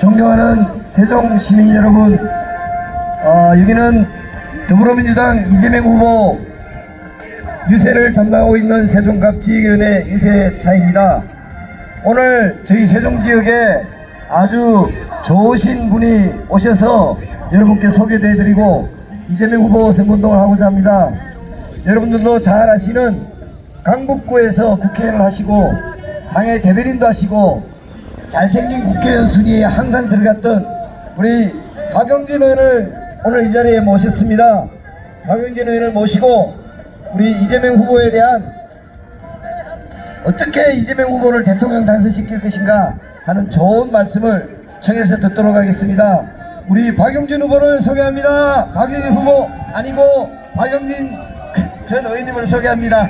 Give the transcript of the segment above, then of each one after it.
존경하는 세종 시민 여러분, 여기는 더불어민주당 이재명 후보 유세를 담당하고 있는 세종갑지위원회 유세차입니다. 오늘 저희 세종지역에 아주 좋으신 분이 오셔서 여러분께 소개해드리고 이재명 후보 선거운동을 하고자 합니다. 여러분들도 잘 아시는 강북구에서 국회의원을 하시고 당의 대변인도 하시고 잘생긴 국회의원 순위에 항상 들어갔던 우리 박영진 의원을 오늘 이 자리에 모셨습니다. 박영진 의원을 모시고 우리 이재명 후보에 대한 어떻게 이재명 후보를 대통령 당선시킬 것인가 하는 좋은 말씀을 청해서 듣도록 하겠습니다. 우리 박영진 후보를 소개합니다. 박영진 후보 아니고 박영진 전 의원님을 소개합니다.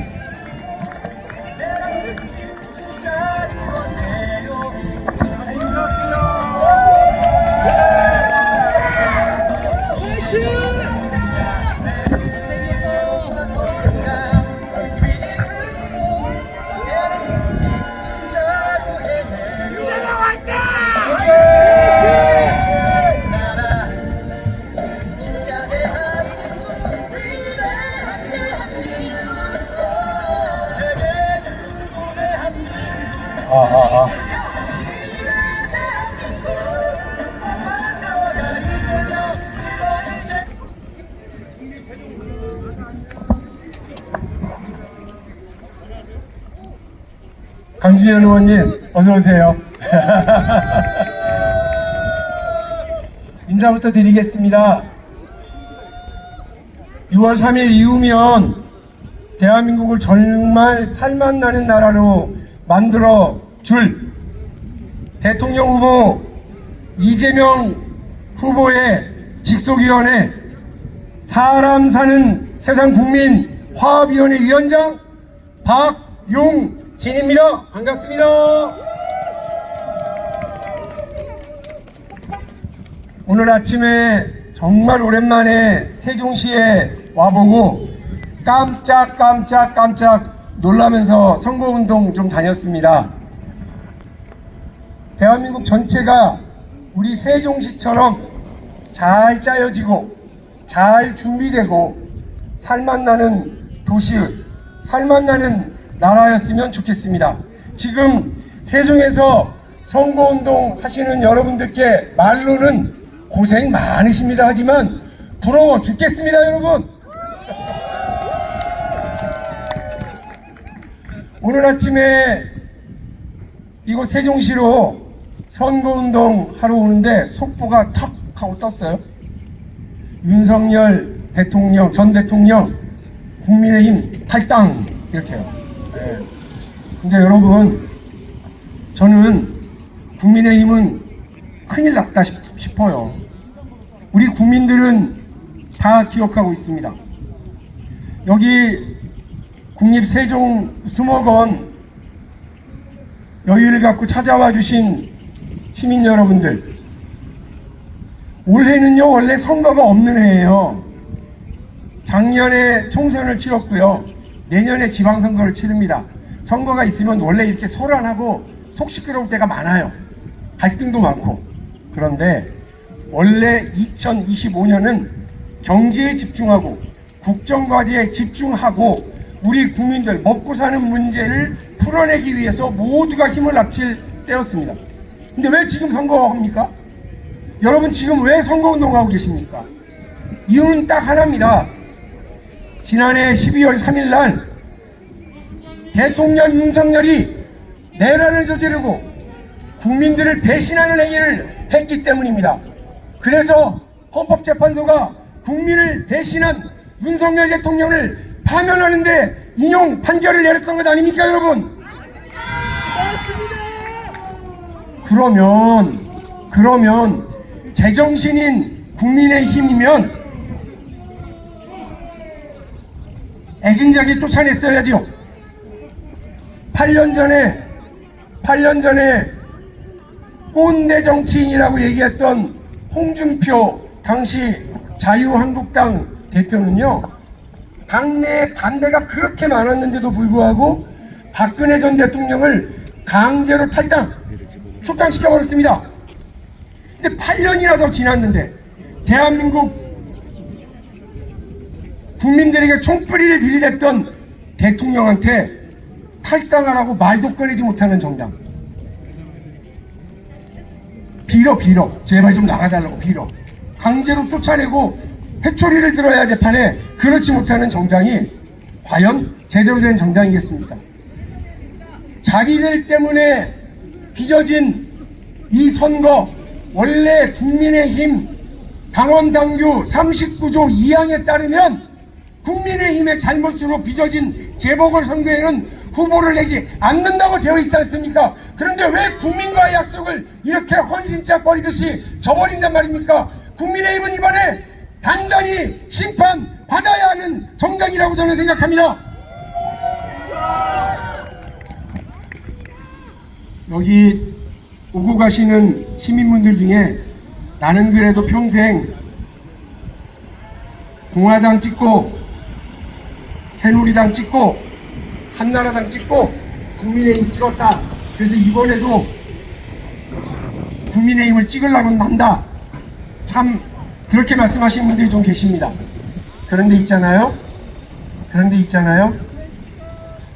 강준현 의원님 어서오세요. 인사부터 드리겠습니다. 6월 3일 이후면 대한민국을 정말 살맛나는 나라로 만들어 줄 대통령 후보 이재명 후보의 직속위원회 사람 사는 세상 국민 화합위원회 위원장 박용진입니다. 반갑습니다. 오늘 아침에 정말 오랜만에 세종시에 와보고 깜짝 놀라면서 선거운동 좀 다녔습니다. 대한민국 전체가 우리 세종시처럼 잘 짜여지고 잘 준비되고 살맛나는 도시, 살맛나는 나라였으면 좋겠습니다. 지금 세종에서 선거운동 하시는 여러분들께 말로는 고생 많으십니다 하지만 부러워 죽겠습니다 여러분. 오늘 아침에 이곳 세종시로 선거운동 하러 오는데 속보가 턱 하고 떴어요. 윤석열 대통령, 전 대통령 국민의힘 탈당 이렇게요. 네. 근데 여러분 저는 국민의힘은 큰일 났다 싶어요. 우리 국민들은 다 기억하고 있습니다. 여기 국립세종수목원 여유를 갖고 찾아와 주신 시민 여러분들, 올해는요 원래 선거가 없는 해예요. 작년에 총선을 치렀고요, 내년에 지방선거를 치릅니다. 선거가 있으면 원래 이렇게 소란하고 속 시끄러울 때가 많아요. 갈등도 많고. 그런데 원래 2025년은 경제에 집중하고 국정과제에 집중하고 우리 국민들 먹고 사는 문제를 풀어내기 위해서 모두가 힘을 합칠 때였습니다. 근데 왜 지금 선거합니까? 여러분 지금 왜 선거운동하고 계십니까? 이유는 딱 하나입니다. 지난해 12월 3일 날 대통령 윤석열이 내란을 저지르고 국민들을 배신하는 행위를 했기 때문입니다. 그래서 헌법재판소가 국민을 배신한 윤석열 대통령을 파면하는데 인용 판결을 내렸던 것 아닙니까 여러분? 그러면 제정신인 국민의힘이면 애진작에 쫓아냈어야죠. 8년 전에 꼰대 정치인이라고 얘기했던 홍준표 당시 자유한국당 대표는요, 당내 반대가 그렇게 많았는데도 불구하고 박근혜 전 대통령을 강제로 탈당, 출당시켜버렸습니다. 근데 8년이나 더 지났는데 대한민국 국민들에게 총뿌리를 들이댔던 대통령한테 탈당하라고 말도 꺼내지 못하는 정당. 빌어 제발 좀 나가달라고 빌어. 강제로 쫓아내고 회초리를 들어야 될 판에 그렇지 못하는 정당이 과연 제대로 된 정당이겠습니까? 자기들 때문에 빚어진 이 선거, 원래 국민의힘 당원당규 39조 2항에 따르면 국민의힘의 잘못으로 빚어진 재보궐선거에는 후보를 내지 않는다고 되어 있지 않습니까? 그런데 왜 국민과의 약속을 이렇게 헌신짝 버리듯이 저버린단 말입니까? 국민의힘은 이번에 단단히 심판받아야 하는 정당이라고 저는 생각합니다. 여기 오고 가시는 시민분들 중에 나는 그래도 평생 공화당 찍고 새누리당 찍고 한나라당 찍고 국민의힘 찍었다. 그래서 이번에도 국민의힘을 찍으려고 한다. 참 그렇게 말씀하시는 분들이 좀 계십니다. 그런데 있잖아요.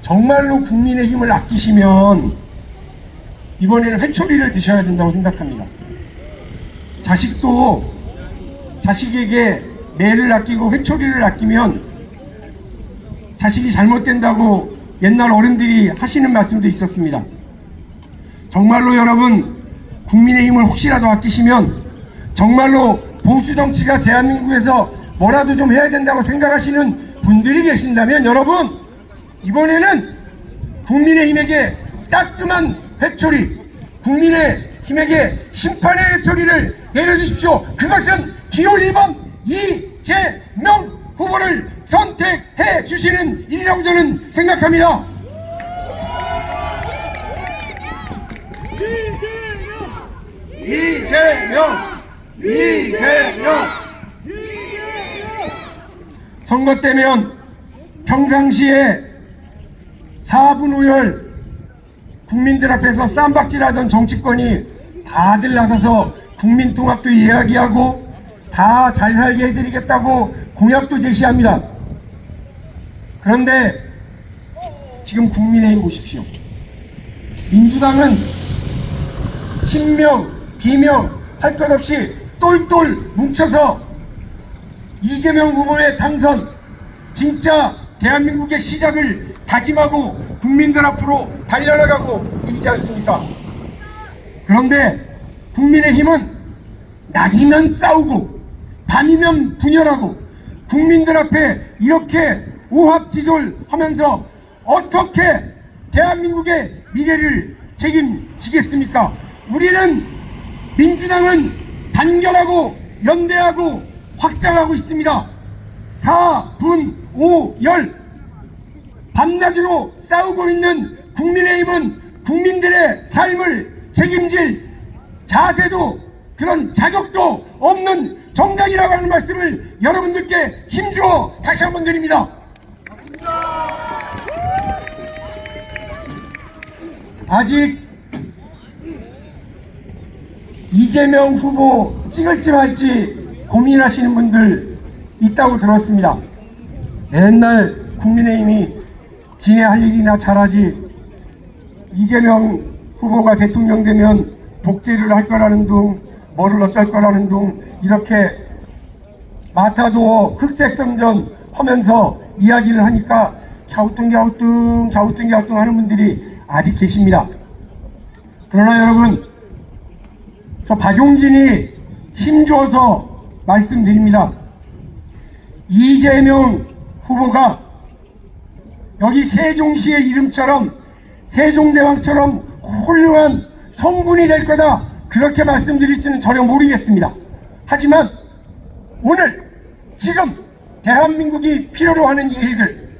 정말로 국민의힘을 아끼시면 이번에는 회초리를 드셔야 된다고 생각합니다. 자식도 자식에게 매를 아끼고 회초리를 아끼면 자식이 잘못된다고 옛날 어른들이 하시는 말씀도 있었습니다. 정말로 여러분 국민의힘을 혹시라도 아끼시면 정말로 보수 정치가 대한민국에서 뭐라도 좀 해야 된다고 생각하시는 분들이 계신다면 여러분 이번에는 국민의힘에게 따끔한 회초리, 국민의힘에게 심판의 회초리를 내려주십시오. 그것은 기호 1번 이재명 후보를 선택해 주시는 일이라고 저는 생각합니다. 이재명 선거 때면 평상시에 4분 오열 국민들 앞에서 쌈박질하던 정치권이 다들 나서서 국민통합도 이야기하고 다 잘 살게 해드리겠다고 공약도 제시합니다. 그런데 지금 국민의힘 보십시오. 민주당은 신명, 비명 할 것 없이 똘똘 뭉쳐서 이재명 후보의 당선, 진짜 대한민국의 시작을 다짐하고 국민들 앞으로 달려나가고 있지 않습니까? 그런데 국민의힘은 낮이면 싸우고 밤이면 분열하고 국민들 앞에 이렇게 오합지졸하면서 어떻게 대한민국의 미래를 책임지겠습니까? 우리는 민주당은 단결하고 연대하고 확장하고 있습니다. 4분 5열 밤낮으로 싸우고 있는 국민의힘은 국민들의 삶을 책임질 자세도 그런 자격도 없는 정당이라고 하는 말씀을 여러분들께 힘주어 다시 한번 드립니다. 아직 이재명 후보 찍을지 말지 고민하시는 분들 있다고 들었습니다. 맨날 국민의힘이 지네 할 일이나 잘하지 이재명 후보가 대통령 되면 복제를 할 거라는 둥 뭐를 어쩔 거라는 둥 이렇게 마타도어 흑색성전 하면서 이야기를 하니까 갸우뚱 하는 분들이 아직 계십니다. 그러나 여러분 저 박용진이 힘줘서 말씀드립니다. 이재명 후보가 여기 세종시의 이름처럼 세종대왕처럼 훌륭한 성군이 될 거다 그렇게 말씀드릴지는 전혀 모르겠습니다. 하지만 오늘 지금 대한민국이 필요로 하는 일들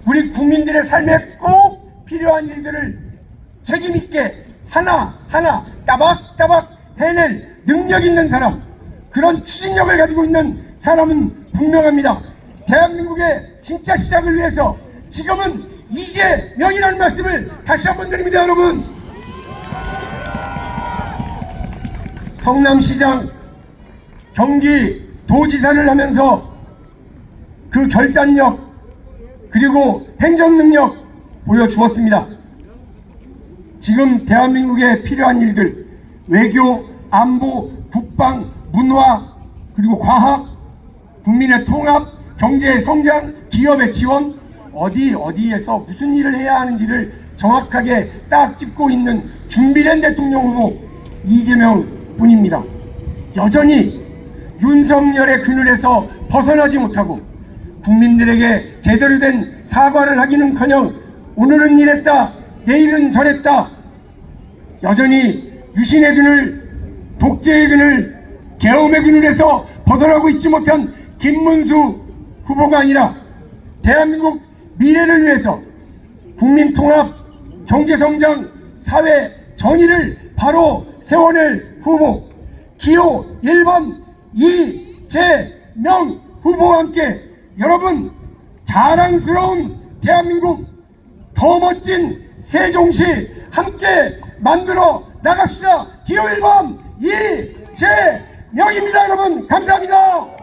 우리 국민들의 삶에 꼭 필요한 일들을 책임있게 하나하나 따박따박 해낼 능력 있는 사람 그런 추진력을 가지고 있는 사람은 분명합니다. 대한민국의 진짜 시작을 위해서 지금은 이재명이라는 말씀을 다시 한번 드립니다. 여러분, 성남시장, 경기도지사를 하면서 그 결단력 그리고 행정능력 보여주었습니다. 지금 대한민국에 필요한 일들, 외교, 안보, 국방, 문화, 그리고 과학, 국민의 통합, 경제의 성장, 기업의 지원, 어디에서 무슨 일을 해야 하는지를 정확하게 딱 짚고 있는 준비된 대통령 후보 이재명 뿐입니다. 여전히 윤석열의 그늘에서 벗어나지 못하고 국민들에게 제대로 된 사과를 하기는커녕 오늘은 이랬다, 내일은 저랬다, 여전히 유신의 그늘, 독재의 그늘, 계엄의 그늘에서 벗어나고 있지 못한 김문수 후보가 아니라 대한민국 미래를 위해서 국민 통합, 경제 성장, 사회 정의를 바로 세워낼 후보 기호 1번 이재명 후보와 함께 여러분, 자랑스러운 대한민국, 더 멋진 세종시 함께 만들어 나갑시다. 기호 1번 이재명입니다. 여러분, 감사합니다.